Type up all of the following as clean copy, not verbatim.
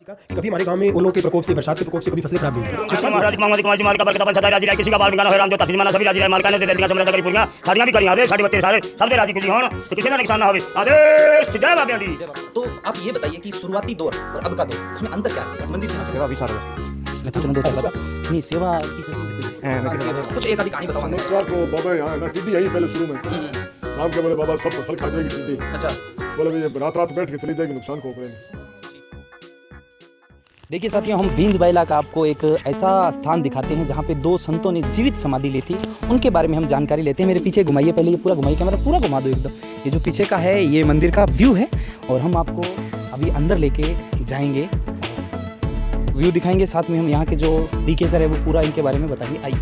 का कभी हमारे गांव में ओलों के प्रकोप से, बरसात के प्रकोप से कभी फसलें खराब नहीं हुई। महाराज मामदी कुमार जी मालिका बरकत अपन सदा राजी राय किसी का बाल बिगाना है राम जो तफसील माना सभी राजी राय मालिका ने दे दिया समझ करी पूरियां सारियां भी करियां दे साढ़े बत्ते सारे सब दे राजी कुली होन तो किसी का नुकसान ना होवे आदेश जय बाबा दी। तो आप ये बताइए कि शुरुआती दौर और अब का दौर उसमें अंतर क्या है? इस मंदिर में सेवा भी सारा मैं तो दो चार बता नहीं सेवा की कुछ एक आधी कहानी बताओ। नमस्कार को बाबा यहाँ है ना टिड्डी आई पहले शुरू में नाम के बोले बाबा सब फसल खा जाएगी टिड्डी। अच्छा बोले ये रात रात बैठ के चली जाएगी नुकसान को करेंगे। देखिए साथियों, हम बींज बैला का आपको एक ऐसा स्थान दिखाते हैं जहाँ पे दो संतों ने जीवित समाधि ली थी, उनके बारे में हम जानकारी लेते हैं। मेरे पीछे घुमाइए, पहले ये पूरा घुमाइए, कैमरा पूरा घुमा दो एकदम। ये जो पीछे का है ये मंदिर का व्यू है और हम आपको अभी अंदर लेके जाएंगे, व्यू दिखाएंगे, साथ में हम यहाँ के जो डीके सर है वो पूरा इनके बारे में बताएंगे। आइए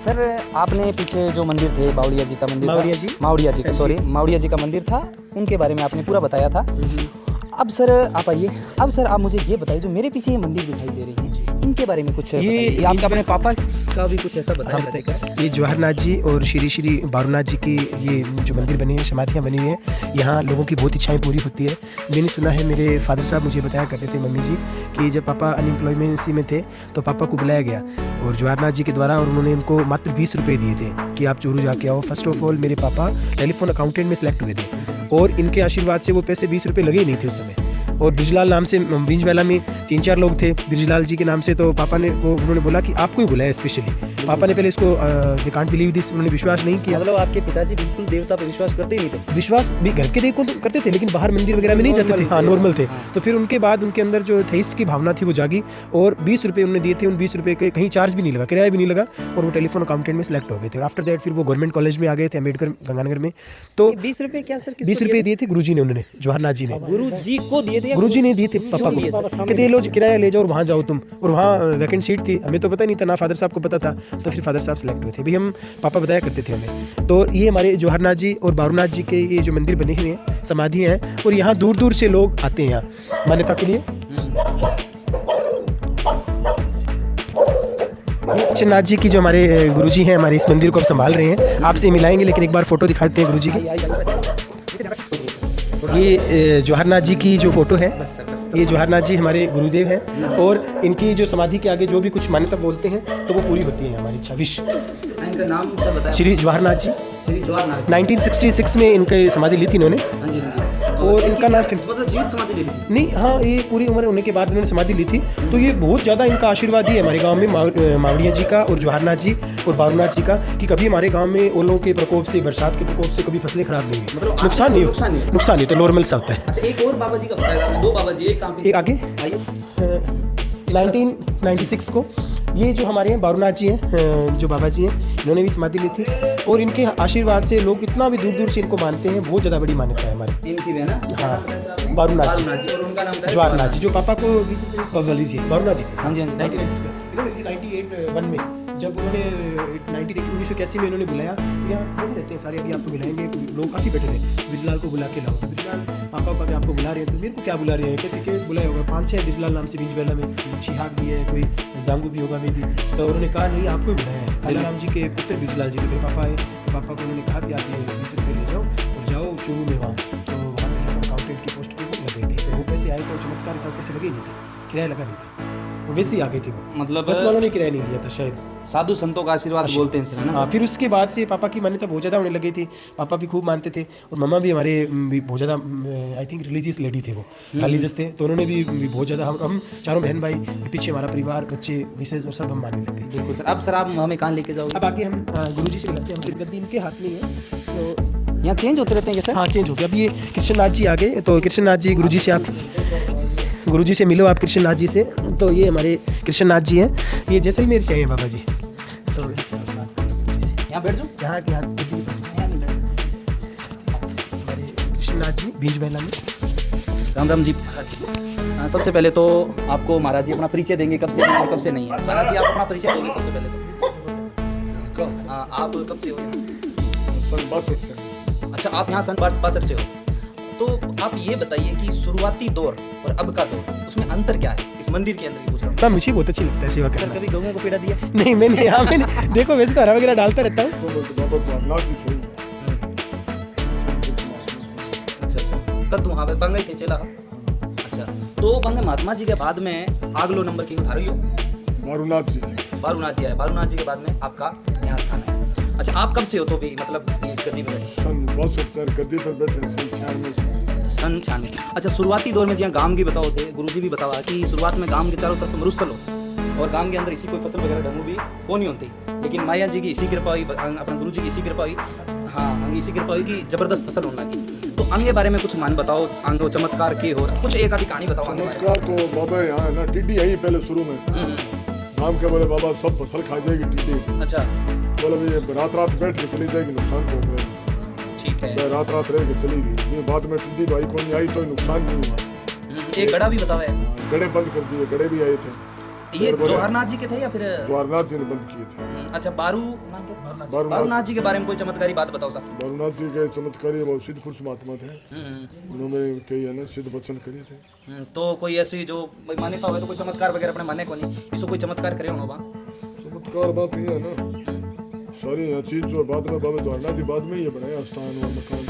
सर, आपने पीछे जो मंदिर थे बावड़िया जी का मंदिर, मावड़िया जी का मंदिर था, उनके बारे में आपने पूरा बताया था। अब सर आप आइए, अब सर आप मुझे ये बताइए जो मेरे पीछे ये मंदिर दिखाई दे रही है इनके बारे में कुछ ये आपका अपने पापा का भी कुछ ऐसा बताया। ये जवाहरनाथ जी और श्री श्री बारूनाथ जी की ये जो मंदिर बने हैं, समाधियाँ बनी हुई हैं, यहाँ लोगों की बहुत इच्छाएं पूरी होती है। मैंने सुना है, मेरे फादर साहब मुझे बताया करते थे मम्मी जी कि जब पापा अनएम्प्लॉयमेंट में थे तो पापा को बुलाया गया और जवाहरनाथ जी के द्वारा, और उन्होंने उनको मात्र 20 रुपये दिए थे कि आप चोरू जाके आओ। फर्स्ट ऑफ ऑल मेरे पापा टेलीफोन अकाउंटेंट में सेलेक्ट हुए थे और इनके आशीर्वाद से वो पैसे 20 रुपये लगे ही नहीं थे उस समय। और ब्रिजलाल नाम से बींज बैला में 3-4 लोग थे ब्रिजलाल जी के नाम से, तो पापा ने उन्होंने बोला कि आपको ही बुलाया स्पेशली। पापा ने पहले इसको दे कांट बिलीव दिस, उन्होंने विश्वास नहीं किया। मतलब आपके पिताजी बिल्कुल देवता पर विश्वास करते ही नहीं थे? विश्वास भी घर के देखो तो करते थे लेकिन बाहर मंदिर वगैरह में नहीं जाते थे। हाँ, नॉर्मल थे। तो फिर उनके बाद उनके अंदर जो थेइस्ट की भावना थी वो जागी और 20 रुपये उन्होंने दिए थे। उन 20 रुपये के कहीं चार्ज भी नहीं लगा, किराया भी नहीं लगा और वो टेलीफोन अकाउंटेंट में सेलेक्ट हो गए थे। और आफ्टर दैट फिर वो गवर्नमेंट कॉलेज में आ गए थे, अम्बेडकर गंगानगर में। तो 20 रुपये क्या सर? 20 रुपये दिए थे गुरुजी ने, उन्होंने जवाहरनाथ जी ने। गुरुजी को दिए थे? गुरुजी ने दिए थे पापा को, कहते लो किराया ले जाओ और वहाँ जाओ तुम, और वहाँ वैकेंट सीट थी। हमें तो पता नहीं था, ना फादर साहब को पता था। तो फिर फादर साहब सेलेक्ट हुए थे, भी हम पापा बताया करते थे हमें। तो ये हमारे जवाहरनाथ जी और बारूनाथ जी के ये जो मंदिर बने हुए हैं, समाधियाँ हैं, और यहाँ दूर दूर से लोग आते हैं यहाँ मान्यता के लिए। कृष्णनाथ जी की जो हमारे गुरुजी हैं, हमारे इस मंदिर को अब संभाल रहे हैं, आपसे मिलाएंगे, लेकिन एक बार फोटो दिखा देते हैं गुरुजी की। ये जवाहरनाथ जी की जो फोटो है, ये जवाहरनाथ जी हमारे गुरुदेव हैं और इनकी जो समाधि के आगे जो भी कुछ मान्यता बोलते हैं तो वो पूरी होती है हमारी इच्छा, विश। इनका नाम क्या बताया? श्री जवाहरनाथ जी। श्री जवाहरनाथ 1966 में इनकी समाधि ली थी इन्होंने। हाँ जी, हाँ जी। और इनका नाम मतलब जीवित समाधि ली थी? नहीं, हाँ, ये पूरी उम्र होने के बाद इन्होंने समाधि ली थी। तो ये बहुत ज़्यादा इनका आशीर्वाद ही है हमारे गांव में, मावड़िया जी का और जवाहरनाथ जी और बारूनाथ जी का, कि कभी हमारे गांव में ओलों के प्रकोप से, बरसात के प्रकोप से कभी फसलें खराब नहीं हुई। मतलब नुकसान नहीं तो नॉर्मल सा होता है। अच्छा, एक और बाबा जी का बताया आपने, दो बाबा जी, एक कहाँ पे? एक आगे आइए। 1996 को ये जो हमारे हैं बारूनाथ जी हैं, जो बाबा जी हैं, इन्होंने भी समाधि ली थी और इनके आशीर्वाद से लोग इतना भी दूर दूर से इनको मानते हैं। बहुत ज़्यादा बड़ी मान्यता है हमारी। इनकी भी है ना? हाँ, बारूनाथ जी। और उनका नाम क्या है? जवाहरनाथ जी, जो पापा को बारूनाथ जी थे। हाँ जी, हाँ जी। 1996 में इन्होंने 98 में जब उन्होंने 1981 में इन्होंने बुलाया, यहाँ बैठे रहते हैं सारे, अभी आपको बुलाएंगे, लोग काफ़ी बैठे थे। ब्रिजलाल को बुला के लाओ, तो ब्रिजलाल पापा का आपको बुला रहे हैं, तो मेरे को क्या बुला रहे हैं, कैसे के बुलाया होगा, 5-6 ब्रिजलाल नाम से बींज बैला में, शिहाग भी है, कोई जांगू भी होगा मे भी। तो उन्होंने कहा नहीं, आपको ही बुलाया है। कालाराम जी के पुत्र ब्रिजलाल जी, मेरे पापा है, पापा को उन्होंने कहा कि आप ये 20 रुपये ले जाओ और जाओ चूरू में वहाँ। तो वहाँ टेलीफोन अकाउंटेंट की पोस्ट पर वो लग गई थी, तो वो पैसे आए तो चमत्कार था, पैसे लगे नहीं थे, किराया लगा नहीं था, वो वैसे ही आ गई थी। वो मतलब बस वालों ने किराया नहीं लिया था शायद। साधु संतों का आशीर्वाद बोलते हैं सर, है ना? हाँ, फिर उसके बाद से पापा की मान्यता बहुत ज़्यादा होने लगी थी। पापा भी खूब मानते थे और मम्मा भी हमारे भी बहुत ज़्यादा, आई थिंक रिलीजियस लेडी थे, वो रिलीजियस थे, तो उन्होंने भी बहुत ज़्यादा, हम चारों बहन भाई, पीछे हमारा परिवार, बच्चे, विशेष और सब हम मानने लगे। बिल्कुल सर। अब सर आप हमें कहाँ लेके जाओगे? अब आगे हम गुरुजी से मिलाते हैं, हम गद्दी इनके हाथ में है, तो यहाँ चेंज होते रहते हैं क्या सर? हाँ, चेंज हो गया। अब ये कृष्णनाथ जी आ गए, तो कृष्णनाथ जी गुरुजी से, आप गुरुजी से मिलो, आप कृष्णनाथ जी से। तो ये हमारे कृष्णनाथ जी हैं, ये जैसलमेर से हैं बाबा जी। तो यहाँ बैठ जाओ, यहाँ के हाथ हमारे कृष्णनाथ जी बींज बैला में। राम राम जी। सबसे पहले तो आपको महाराज जी अपना परिचय देंगे, कब से और कब से नहीं है। महाराज जी आप अपना परिचय देंगे सबसे पहले तो। आप कब से हो? सन 62 से। अच्छा, आप यहाँ सन 62 से हो। तो आप ये बताइए कि शुरुआती दौर और अब का दौर, उसमें अंतर क्या है इस मंदिर के अंदर की पूछ रहा हूँ। हाँ, मुझे बहुत अच्छी लगता है सेवा करना। कभी गऊँ को पेड़ा दिया? नहीं, मैंने यहाँ मैंने देखो, वैसे तो हरा वगैरह डालता रहता हूँ। बाबा को अल्लाह की खेल। अच्छा, तत्व वहाँ पे पंगे थे चला। अच्छा, तो पंगे महात्मा जी के बाद में आगलो नंबर की उधारी हो बारूनाथ जी बारूनाथ जी आए, बारूनाथ जी के बाद में आपका यहाँ स्थान है। अच्छा, आप कब से हो तो भी मतलब इस गद्दी पे बैठे? सन 72 गद्दी पर बैठे सन 96। अच्छा, शुरुआती दौर में जहाँ गांव की बताओ थे गुरुजी भी बतावा कि शुरुआत में गांव के चारों तरफ मरुस्थल हो और गांव के अंदर इसी कोई फसल वगैरह ढंगू भी वो नहीं होती, लेकिन माया जी की इसी कृपा हुई, अपने गुरु जी की इसी कृपा हुई, हाँ इसी कृपा हुई कि जबरदस्त फसल होने लगी। तो अंग के बारे में कुछ मान बताओ, अंग चमत्कार के हो कुछ एक आधी कहानी बताओ। चमत्कार तो बाबा यहाँ है ना, टिड्डी आई पहले शुरू में नाम के बोले बाबा सब फसल खा जाएगी टिड्डी। अच्छा, बोले भाई रात रात बैठ के चली जाएगी, नुकसान तो होगा। ठीक है, रात रात रह के चली गई, बाद में टिड्डी तो आई कोई नहीं आई तो नुकसान नहीं हुआ। एक गड़ा भी बताओ है, गड़े बंद कर दिए, गड़े भी आए थे। ये जवाहरनाथ जी के थे या फिर जवाहरनाथ जी ने बंद किए थे। अच्छा, बारूनाथ जी के बारे में कोई चमत्कारी बात बताओ साहब। बारूनाथ जी के चमत्कारी वो सिद्ध पुरुष महात्मा थे, उन्होंने कई है ना सिद्ध वचन करे थे। तो कोई ऐसी जो मान्यता हो तो कोई चमत्कार वगैरह अपने माने को नहीं, इसको कोई चमत्कार करे हो चमत्कार बात ये है ना, सारी चीज जो बाद में बाबा जवाहरनाथ जी बाद में ये बनाया स्थान और मकान।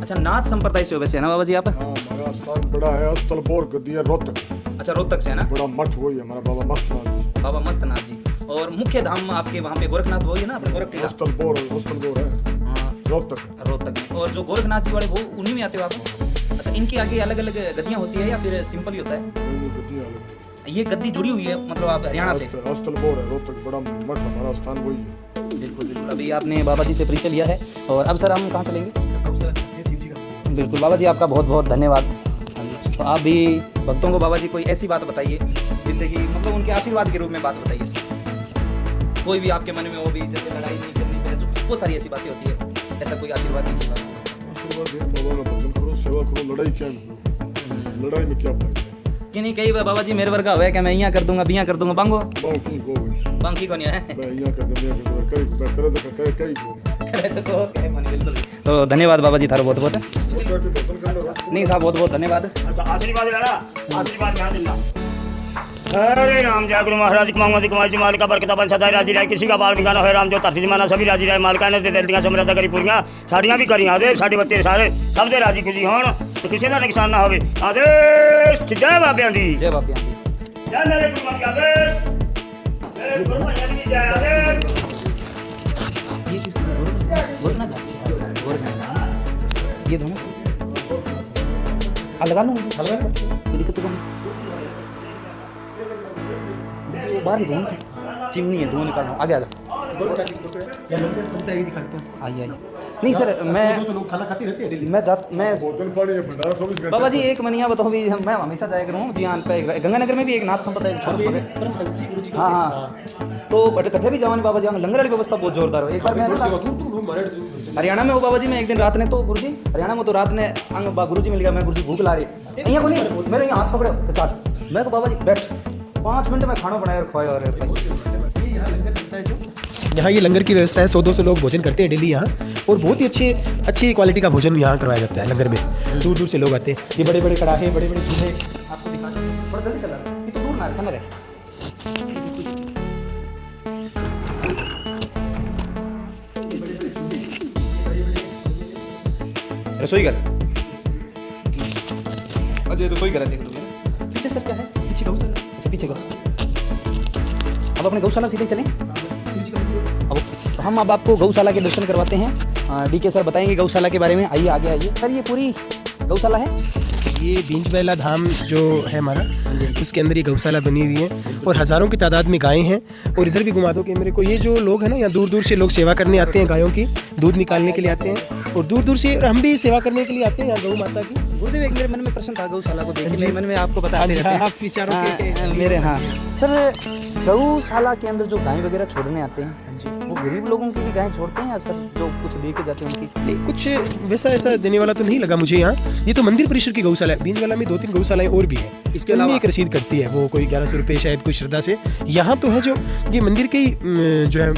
अच्छा, नाथ संप्रदाय से हो वैसे है ना बाबा जी आप? हाँ, हमारा स्थान बड़ा है, अस्तलपोर गद्दी है रोहतक। अच्छा, रोहतक से है ना? बड़ा मठ वही है हमारा बाबा मस्तनाथ जी। बाबा मस्तनाथ जी। और मुख्य धाम आपके वहाँ पे गोरखनाथ वही है ना, अपने गोरखनाथ? अस्तलपोर है रोहतक। रोहतक में। और जो गोरखनाथ जी वाले वो उन्हीं में आते हो आप? अच्छा, इनके आगे अलग अलग गद्दियाँ होती है या फिर सिंपल ही होता है? ये गद्दी जुड़ी हुई है मतलब आप हरियाणा से? अस्तलपोर है रोहतक, बड़ा मठ हमारा स्थान वही है। बिल्कुल बिल्कुल, अभी आपने बाबा जी से परिचय लिया है और अब सर हम कहाँ चलेंगे? बिल्कुल बाबा जी, आपका बहुत बहुत धन्यवाद। तो आप भी भक्तों को बाबा जी कोई ऐसी बात बताइए जिससे कि मतलब उनके आशीर्वाद के रूप में बात बताइए। कोई भी आपके मन में हो भी, जैसे लड़ाई नहीं करनी चाहिए, तो वो सारी ऐसी बातें होती है, ऐसा कोई आशीर्वाद दीजिए। बाबा का भजन करो, सेवा करो, लड़ाई क्या है, लड़ाई में क्या फायदा है? कि नहीं कई बार बाबा जी मेरे वर्ग का हुआ है कि मैं यहाँ कर दूंगा, बियाँ कर दूंगा, बांगो बांकी को नहीं है। तो धन्यवाद बाबा जी थारो बहुत बहुत। नहीं साहब, बहुत बहुत धन्यवाद। आशीर्वाद लेना, आशीर्वाद ध्यान देना। हरे राम, जय गुरु महाराज कुमार कुमार जी मालिका बरकता बन सदा राजी रहे, किसी का बाल निकाना है राम जो धरती जमाना सभी राजी रहे, मालिका ने दिल्लियां समृद्ध करी पूरियां साड़ियां भी करी आदे साढ़े बच्चे सारे सब दे राजी खुशी होन तो किसी का नुकसान ना होवे। आदेश जय बाबियां दी, जय बाबियां दी, जय मेरे गुरु महाराज आदेश, मेरे गुरु महाराज की जय आदेश। ये किसको गोरखनाथ जी? गोरखनाथ ये दोनों लगा लूँ, कोई दिक्कत तो नहीं। बाहर ही दोनों चिमनी है, दोनों निकालना आगे आ जा। आइए नहीं सर, मैं बाबा जी एक मनिया बताओ भी, मैं हमेशा जाया करूँ जी। हाँ, गंगानगर में भी एक नाथ संप्रदाय। हाँ हाँ, तो कट्ठे भी जाओ बाबा जी, लंगर वाली व्यवस्था बहुत जोरदार हो। एक बार मैं हरियाणा में हो बाबा जी, मैं एक दिन रात ने तो गुरु जी हरियाणा में तो रात ने अंग गुरु जी मिल गया, मैं गुरु जी भूख ला रही यहाँ को नहीं, मेरे यहाँ हाथ पकड़े चाट, मैं बाबा जी बैठ 5 मिनट में खाना बनाया और खुआया। और यहाँ ये लंगर की व्यवस्था है, 100-200 लोग भोजन करते हैं डेली यहाँ, और बहुत ही अच्छी क्वालिटी का भोजन यहाँ करवाया जाता है लंगर में। दूर दूर से लोग आते हैं। ये बड़े बड़े कड़ाहे, बड़े बड़े चूल्हे आपको दिखाना बड़ा जल्दी चला रहा है, ये तो दूर ना है, कमर है। रसोई घर, अजय रसोई घर है, देख लो। पीछे सर क्या है? पीछे गौशाला। अच्छा, पीछे गौशाला। अब अपने गौशाला सीधे चलें। अब हम आपको गौशाला के दर्शन करवाते हैं। डीके सर बताएंगे गौशाला के बारे में। आइए आगे आइए सर, ये पूरी गौशाला है। ये बींजबैला धाम जो है हमारा, उसके अंदर ये गौशाला बनी हुई है और हज़ारों की तादाद में गायें हैं। और इधर भी घुमा दो कि मेरे को, ये जो लोग हैं ना, यहाँ दूर दूर से लोग सेवा करने आते हैं, गायों की दूध निकालने के लिए आते हैं, और दूर दूर से हम भी सेवा करने के लिए आते हैं यहाँ गौ माता की। गुरुदेव, एक मेरे मन में प्रश्न था गौशाला को देख के, मेरे मन में आपको बताते रहते हैं आप विचारों के मेरे। हाँ सर, गौशाला के अंदर जो गाय वगैरह छोड़ने आते हैं वो गरीब लोगों की भी गाय छोड़ते हैं या सर जो कुछ दे के जाते हैं उनकी? नहीं, कुछ वैसा ऐसा देने वाला तो नहीं लगा मुझे यहाँ। ये तो मंदिर परिसर की गौशाला है। बींजवाला में 2-3 गौशालाएं और भी हैं, इसके अलावा एक रसीद करती है वो कोई 1100 रुपये शायद, कोई श्रद्धा से। यहाँ तो है जो ये मंदिर के जो है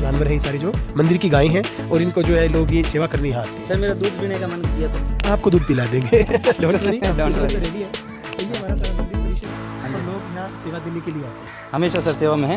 जानवर हैं, सारे जो मंदिर की गायें हैं, और इनको जो है लोग ये सेवा करने यहाँ आते हैं। सर मेरा दूध पीने का मन किया तो आपको दूध पिला देंगे। रेडी है। लोग यहाँ सेवा देने के लिए आते हैं हमेशा सर सेवा में है।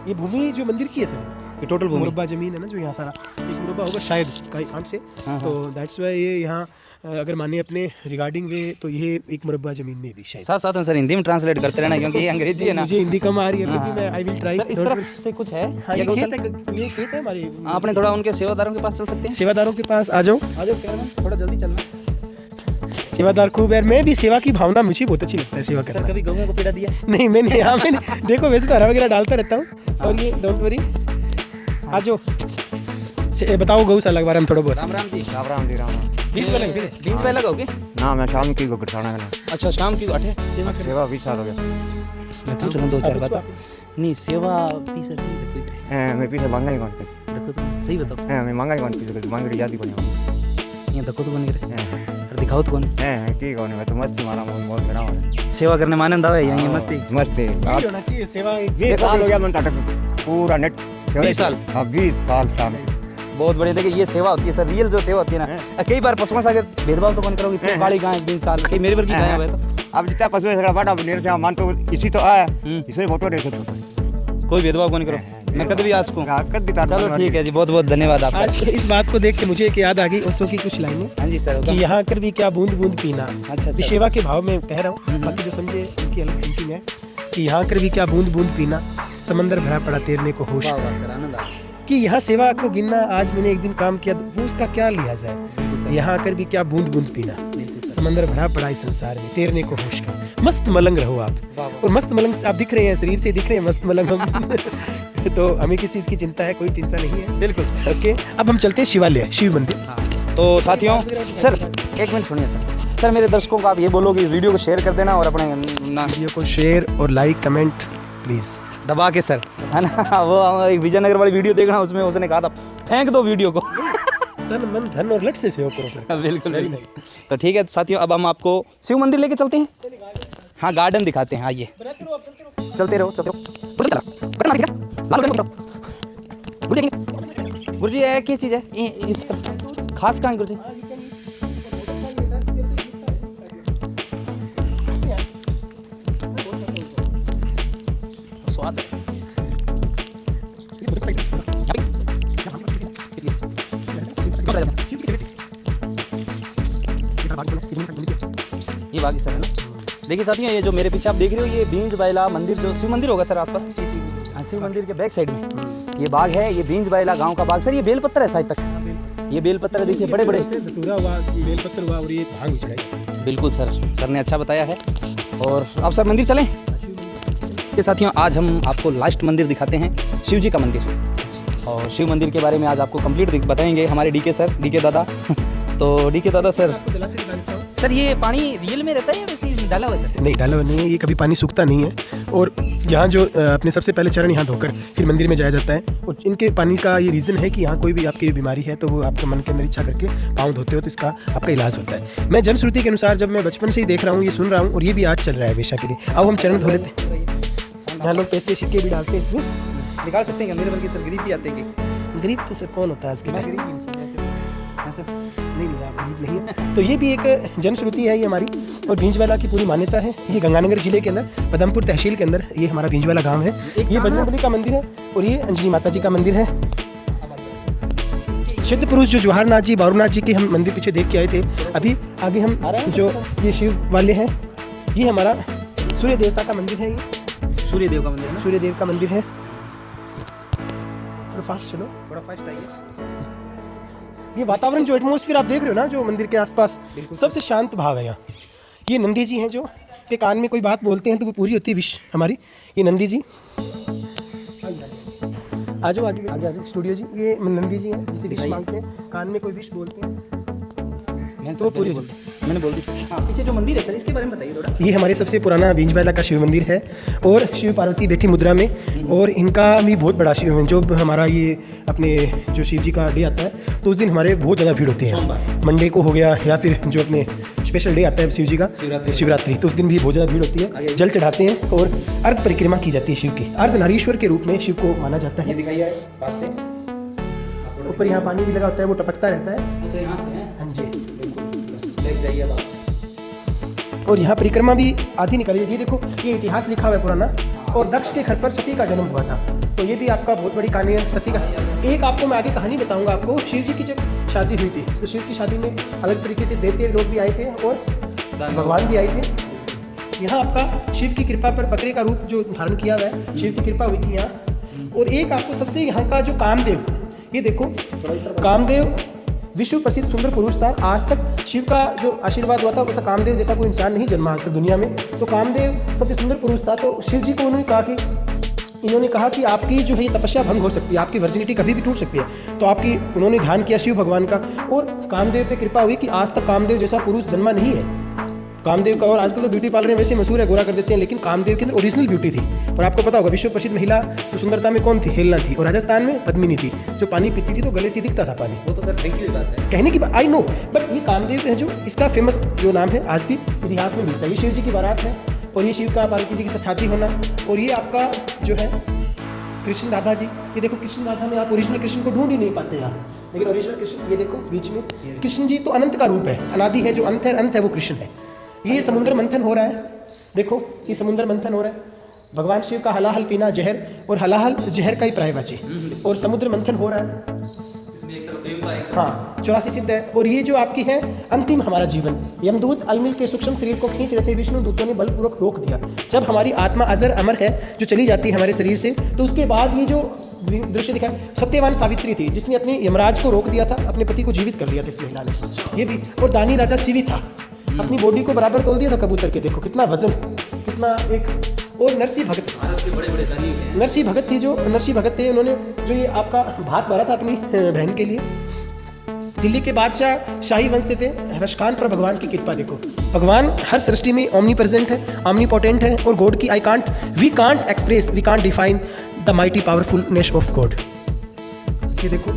ये भूमि जो मंदिर की है सर, ये टोटल भूमि मुरब्बा ज़मीन है ना जो यहाँ सारा एक मुरब्बा होगा शायद कांट से, हाँ, तो दैट्स वाई ये यहाँ अगर माने अपने रिगार्डिंग वे तो ये एक मुरब्बा ज़मीन में भी शायद। साथ साथ में सर हिंदी में ट्रांसलेट करते रहना क्योंकि ये अंग्रेजी है ना। मुझे हिंदी कम आ रही है फिर भी मैं आई विल ट्राई। सर इस तरफ से कुछ है हाँ, या ये गौशाला? खेत है हमारे। आपने थोड़ा उनके सेवादारों के पास चल सकते हैं। सेवादारों के पास आ जाओ थोड़ा जल्दी चलना। सेवादार खूब है, मैं भी सेवा की भावना मुझे बहुत अच्छी लगता है सेवा सर करना। कभी गौओं को पीड़ा दिया? नहीं मैंने यहाँ मैंने देखो वैसे तो हरा वगैरह डालता रहता हूँ और ये डोंट वरी आ जाओ। बताओ गौशाला के बारे में थोड़ा बहुत। राम राम जी। राम राम जी राम राम। बीज पे लगाओगे? ना मैं शाम की को गठाना का अच्छा शाम की 8 सेवा 20 साल हो गया। मैं पूछ रहा हूँ 2-4 बात। नहीं सेवा भी सर नहीं देखो मैं पीछे मांगा ही कौन देखो तो सही बताओ। मैं मांगा ही कौन पीछे मांगड़ी याद ही कोनी यहाँ देखो तो कौन करे और दिखाओ तो कौन की कोनी मैं तो मस्ती मारा बहुत मेरा है सेवा करने में आनंद आवे यहाँ मस्ती। मस्त है होना चाहिए सेवा। 20 साल हो गया मन तक पूरा नेट 20 साल? हाँ 20 साल शाम। बहुत बढ़िया। देखिए ये सेवा होती है सर, रियल जो सेवा होती है ना। कई बार पशुओं से अगर भेदभाव तो कौन करोगे, तुम काली गाय 20 साल कई मेरे वर्गी गाय है तो अब जितना पशु है सगड़ा बाटा अब नेर से मान तो इसी तो आया इसे फोटो दे सकते कोई भेदभाव कौन करो। मैं कभी आज को कद दिता चलो ठीक है जी, बहुत बहुत धन्यवाद आपका। आज इस बात को देख के मुझे एक याद आ गई ओशो की कुछ लाइनें हाँ जी सर। कि यहाँ कर भी क्या बूंद बूंद पीना। अच्छा ये सेवा के भाव में कह रहा हूँ, बाकी जो समझे उनकी अलग थिंकिंग है कि यहाँ कर भी क्या बूंद बूंद पीना, समंदर भरा पड़ा तैरने को होश वाह का। वाह सर, आनंद आ कि यहाँ सेवा को गिनना, आज मैंने एक दिन काम किया तो वो उसका क्या लिहाजा है। यहाँ आकर भी क्या बूंद बूंद पीना, समंदर भरा पड़ा इस संसार में, तैरने को होश का। मस्त मलंग रहो आप, और मस्त मलंग आप दिख रहे हैं, शरीर से दिख रहे हैं मस्त मलंग हम तो हमें किसी चीज़ की चिंता है, कोई चिंता नहीं है। बिल्कुल। ओके, अब हम चलते हैं शिवालय, शिव मंदिर। तो साथियों सर एक मिनट सुनिए सर मेरे दर्शकों को आप ये बोलो कि इस वीडियो को शेयर कर देना और अपने ना वीडियो को शेयर और लाइक कमेंट प्लीज़ दबा के सर, है ना। वो एक विजयनगर वाली वीडियो देखना, उसमें उसने कहा था फेंक दो वीडियो को तन मन धन और लट से सहयोग करो सर। बिल्कुल बिल्कुल। तो ठीक है साथियों, अब हम आपको शिव मंदिर लेके चलते हैं। हाँ गार्डन दिखाते हैं, आइए चलते रहो चलते रहो। गुरु जी है क्या चीज़ है इस तरफ खास कहाँ है गुरु जी? स्वाद ये बाकी सर है ना। देखिए साथियों, ये जो मेरे पीछे आप देख रहे हो, ये बींज बायला मंदिर, जो शिव मंदिर होगा सर आसपास। हाँ, शिव मंदिर के बैक साइड में ये बाग है, ये बींज बायला गांव का बाग। सर ये बेलपत्र है शायद तक, ये बेलपत्र है, देखिए बड़े बड़े धतूरा हुआ, बेलपत्र हुआ और ये भांग चढ़ाई। बिल्कुल सर ने अच्छा बताया है। और अब सर मंदिर चलें। ये साथियों, आज हम आपको लास्ट मंदिर दिखाते हैं, शिव जी का मंदिर। और शिव मंदिर के बारे में आज आपको कंप्लीट बताएंगे हमारे डीके सर, डीके दादा तो डीके दादा सर ये पानी रियल में रहता है या वैसे डाला हुआ सर? नहीं, डाला हुआ नहीं है, ये कभी पानी सूखता नहीं है। और यहाँ जो अपने सबसे पहले चरण यहाँ धोकर फिर मंदिर में जाया जाता है। और इनके पानी का ये रीज़न है कि यहाँ कोई भी आपकी बीमारी है तो वो आपके मन के अंदर इच्छा करके पाँव धोते हो तो इसका आपका इलाज होता है। मैं जनश्रुति के अनुसार जब मैं बचपन से ही देख रहा हूँ, ये सुन रहा हूँ, और ये भी आज चल रहा है हमेशा के लिए। अब हम चरण धो लेते हैं। यहाँ लोग पैसे सिक्के भी डालते हैं, इसमें निकाल सकते हैं मेरे बल्कि सर गरीब भी आते हैं। गरीब तो सर कौन होता है आज के मैं टाइम? गरीब हूँ सर। नहीं आप गरीब नहीं है। तो ये भी एक जनश्रुति है ये हमारी। और भींजवाला की पूरी मान्यता है। ये गंगानगर जिले के अंदर पदमपुर तहसील के अंदर ये हमारा भींजवाला गांव है। ये बजरंगबली का मंदिर है और ये अंजनी माता जी का मंदिर है। सिद्ध पुरुष जो जवाहर नाथ जी, बारूनाथ जी के हम मंदिर पीछे देख के आए थे। अभी आगे हम जो ये शिव वाले हैं, ये हमारा सूर्य देवता का मंदिर है। ये सूर्य देव का मंदिर है। सूर्य देव का मंदिर है। थोड़ा फास्ट चलो, थोड़ा फास्ट आइए। ये वातावरण जो एटमॉस्फेयर आप देख रहे हो ना, जो मंदिर के आसपास, सबसे शांत भाव है यहाँ। ये नंदी जी हैं जो के कान में कोई बात बोलते हैं तो वो पूरी होती है विश हमारी। ये नंदी जी, आ जाओ आगे आगे आगे स्टूडियो जी। ये नंदी जी हैं जिनसे विश मांगते हैं, कान में कोई विश बोलते हैं तो वो पूरी हो जाती है। मैंने बोल दी। हाँ, पीछे जो मंदिर है सर, इसके बारे में बताइए थोड़ा। ये हमारे सबसे पुराना भींजवाला का शिव मंदिर है और शिव पार्वती बैठी मुद्रा में। और इनका भी बहुत बड़ा शिव, जो हमारा ये अपने जो शिव जी का डे आता है तो उस दिन हमारे बहुत ज़्यादा भीड़ होती है। मंडे को हो गया या फिर जो अपने स्पेशल डे आता है शिव जी का, शिवरात्रि, तो उस दिन भी बहुत ज़्यादा भीड़ होती है। जल चढ़ाते हैं और अर्ध परिक्रमा की जाती है शिव की। अर्धनारीश्वर के रूप में शिव को माना जाता है। दिखाइए पास से। ऊपर यहाँ पानी भी लगा होता है, वो टपकता रहता है। अच्छा यहाँ से है। हाँ जी, लेके जाइए आप। और यहाँ परिक्रमा भी आधी निकाली जाती है। देखो ये इतिहास लिखा हुआ है पुराना, और दक्ष के घर पर सती का जन्म हुआ था, तो ये भी आपका बहुत बड़ी कहानी है सती का। एक आपको मैं आगे कहानी बताऊंगा आपको। शिव जी की जब शादी हुई थी तो शिव की शादी में अलग तरीके से देवते लोग भी आए थे और भगवान भी आए थे। यहाँ आपका शिव की कृपा पर बकरे का रूप जो धारण किया हुआ है, शिव की कृपा हुई थी यहाँ। और एक आपको सबसे यहाँ का जो कामदेव, ये देखो कामदेव विश्व प्रसिद्ध सुंदर पुरुष था। आज तक शिव का जो आशीर्वाद हुआ था वैसा कामदेव जैसा कोई इंसान नहीं जन्मा आज तक दुनिया में। तो कामदेव सबसे सुंदर पुरुष था। तो शिव जी को इन्होंने कहा कि आपकी जो है ये तपस्या भंग हो सकती है, आपकी वर्जिनिटी कभी भी टूट सकती है। तो आपकी उन्होंने ध्यान किया शिव भगवान का, और कामदेव पे कृपा हुई कि आज तक कामदेव जैसा पुरुष जन्मा नहीं है कामदेव का। और आजकल तो ब्यूटी पार्लर में वैसे मशहूर है, गोरा कर देते हैं, लेकिन कामदेव के अंदर ओरिजिनल ब्यूटी थी। और आपको पता होगा विश्व प्रसिद्ध महिला तो सुंदरता में कौन थी? हेलना थी। और राजस्थान में पद्मिनी थी, जो पानी पीती थी तो गले से दिखता था पानी। वो तो सर थैंक यू बात है, कहने की बात आई नो, बट ये कामदेव है जो इसका फेमस जो नाम है आज भी इतिहास में मिलता है। ये शिव जी की बारात है और ये शिव का पार्वती जी के साथ शादी होना। और ये आपका जो है कृष्ण राधा जी, ये देखो कृष्ण राधा में आप ओरिजिनल कृष्ण को ढूंढ ही नहीं पाते यार, लेकिन ओरिजिनल कृष्ण ये देखो बीच में कृष्ण जी तो अनंत का रूप है, अनादि है, जो अंत है वो कृष्ण है। ये समुद्र मंथन हो रहा है, देखो ये समुद्र मंथन हो रहा है। भगवान शिव का हलाहल पीना जहर, और हलाहल जहर का ही पर्यायवाची, और समुद्र मंथन हो रहा है। हाँ 84 सिद्ध है। और ये जो आपकी है अंतिम हमारा जीवन, यमदूत अलमिल के सूक्ष्म शरीर को खींच रहे थे, विष्णु दूतों ने बलपूर्वक रोक दिया। जब हमारी आत्मा अजर अमर है जो चली जाती है हमारे शरीर से, तो उसके बाद ये जो दृश्य दिखा, सत्यवान सावित्री थी जिसने अपने यमराज को रोक दिया था, अपने पति को जीवित कर लिया था इस महिला ने, ये भी। और दानी राजा शिवी था, अपनी बॉडी को बराबर तोल दिया था कबूतर के, देखो कितना वजन, कितना एक। और नरसिंह भगत, नरसिंह भगत थी, जो नरसिंह भगत थे उन्होंने जो ये आपका भात भरा था अपनी बहन के लिए। दिल्ली के बादशाह शाही वंश से थे, रशकान पर भगवान की कृपा देखो। भगवान हर सृष्टि में ओमनी प्रेजेंट है, ओमनीपोटेंट है, और गॉड की we can't express, we can't define the mighty powerfulness of God. ये देखो,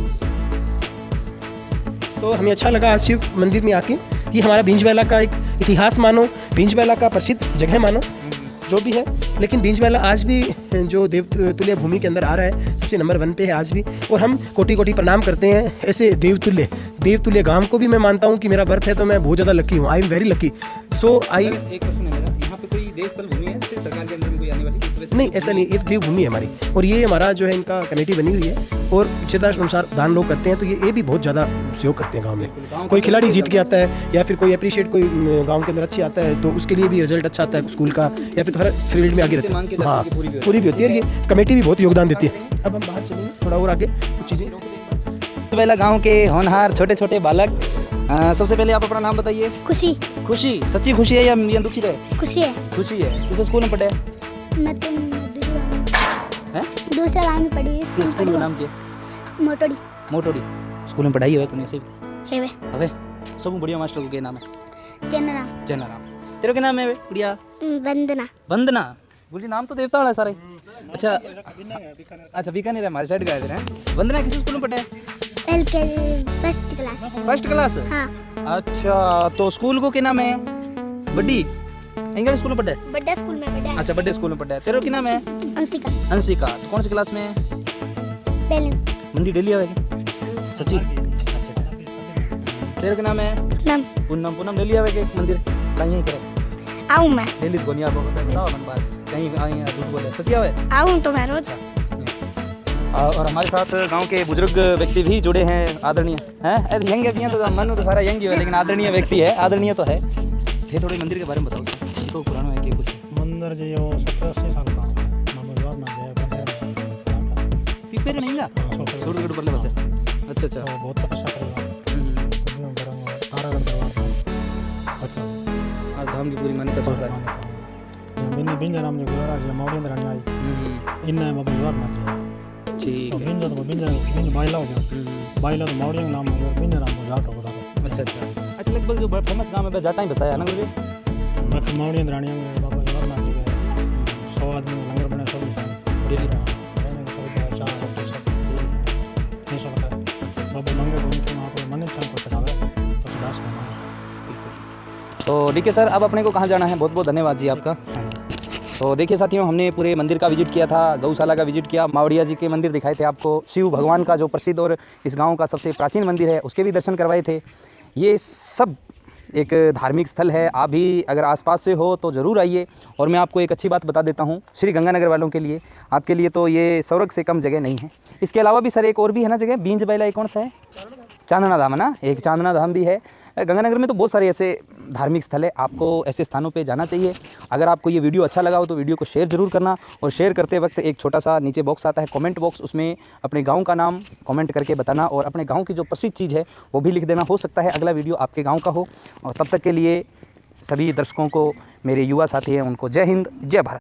तो हमें अच्छा लगा आज शिव मंदिर में आके। ये हमारा भींजबैला का एक इतिहास मानो, भींजबैला का प्रसिद्ध जगह मानो जो भी है, लेकिन भींजबैला आज भी जो देवतुल्य भूमि के अंदर आ रहा है, सबसे नंबर 1 पे है आज भी। और हम कोटि कोटि प्रणाम करते हैं ऐसे देवतुल्य गांव को भी। मैं मानता हूँ कि मेरा बर्थ है तो मैं बहुत ज़्यादा लकी हूँ, आई एम वेरी लकी। सो आई एक क्वेश्चन है मेरा, यहाँ पे कोई देवस्थल भूमि है सरकार के अंदर में कोई आने वाली? नहीं, ऐसा नहीं, ये देवभूमि है हमारी। और ये हमारा जो है इनका कमेटी बनी हुई है, और इच्छा अनुसार दान लोग करते हैं, तो ये भी बहुत ज़्यादा सहयोग करते हैं गांव में। कोई खिलाड़ी जीत के आता है, या फिर कोई अप्रिशिएट कोई गांव के अंदर अच्छी आता है, तो उसके लिए भी रिजल्ट अच्छा आता है स्कूल का, या फिर हर फील्ड में आगे रहते हैं। हाँ पूरी भी होती है, ये कमेटी भी बहुत योगदान देती है। अब हम बाहर चलेंगे थोड़ा और आगे कुछ चीज़ें। भींजबैला गाँव के होनहार छोटे छोटे बालक, सबसे पहले आप अपना नाम बताइए। खुशी। खुशी, सच्ची खुशी है या दुखी है? खुशी है। खुशी है। किस स्कूल में पढ़े? मैं तो दूसरा लाइन में पढ़ी। किस स्कूल का नाम क्या? मोटोड़ी स्कूल में पढ़ाई है तूने? सही है वे। अबे सब बढ़िया मास्टर को क्या नाम है? जयनाराम। तेरे क्या नाम है बढ़िया? वंदना। बोली नाम तो देवता वाला है सारे। अच्छा बीकानेर है, हमारे साइड का है। वंदना किस स्कूल में पढ़े? First class. हाँ। अच्छा तो स्कूल को क्या नाम है? बड्डी इंग्लिश स्कूल में पढ़े? बड्डा स्कूल में पढ़ा। अच्छा बड्डे स्कूल में पढ़ा। तेरा क्या नाम है? अंशिका। तो कौन सी क्लास में? पहले। मंदिर डेली आवेगी? सच्ची? अच्छा। तेरा क्या नाम है? पूनम डेली आवेगी मंदिर? कहीं करे आऊँ मैं? डेली को नहीं आपको बताओ मन बात, कहीं आई झूठ बोले, सच्ची आवे? आऊँ तो मैं रोज। और हमारे साथ गांव के बुजुर्ग व्यक्ति भी जुड़े हैं, आदरणीय हैं। यंग है तो मन तो सारा यंग ही है, लेकिन आदरणीय व्यक्ति है, आदरणीय तो है। ये थोड़े मंदिर के बारे में बताओ सर, तो पुराना है कि कुछ? मंदिर जो 70-80 साल का पिपेर नहीं ना, छोटे पड़ले बस। अच्छा तो बहुत तपस्या करेगा धाम की पूरी मान्यता छोड़ रहा है। बिंजराम जो गुजरा जो मौड़ेंद्र रानी आई इन बाबा जवार ना ठीक तो बिंज बाइला हो गया, बाइला तो मौड़िया नाम हो बिंजराम को जाट हो गया। अच्छा लगभग जो फेमस गांव है जाटा ही बताया ना मुझे। बाकी मौड़ेंद्र रानी बाबा जवार ना जी के 100 आदमी लंगर बने सब तो देखिए सर, अब अपने को कहाँ जाना है? बहुत बहुत धन्यवाद जी आपका। तो देखिए साथियों, हमने पूरे मंदिर का विजिट किया था, गौशाला का विजिट किया, मावड़िया जी के मंदिर दिखाए थे आपको, शिव भगवान का जो प्रसिद्ध और इस गांव का सबसे प्राचीन मंदिर है उसके भी दर्शन करवाए थे। ये सब एक धार्मिक स्थल है। आप भी अगर आसपास से हो तो ज़रूर आइए। और मैं आपको एक अच्छी बात बता देता हूँ श्री गंगानगर वालों के लिए, आपके लिए तो ये स्वर्ग से कम जगह नहीं है। इसके अलावा भी सर एक और भी है ना जगह, बींज बैला, एक कौन सा है, चांदना धाम है ना, एक चांदना धाम भी है। गंगानगर में तो बहुत सारे ऐसे धार्मिक स्थल है, आपको ऐसे स्थानों पे जाना चाहिए। अगर आपको ये वीडियो अच्छा लगा हो तो वीडियो को शेयर ज़रूर करना, और शेयर करते वक्त एक छोटा सा नीचे बॉक्स आता है कमेंट बॉक्स, उसमें अपने गांव का नाम कमेंट करके बताना, और अपने गांव की जो प्रसिद्ध चीज़ है वो भी लिख देना। हो सकता है अगला वीडियो आपके गाँव का हो। और तब तक के लिए सभी दर्शकों को, मेरे युवा साथी हैं उनको जय हिंद, जय भारत।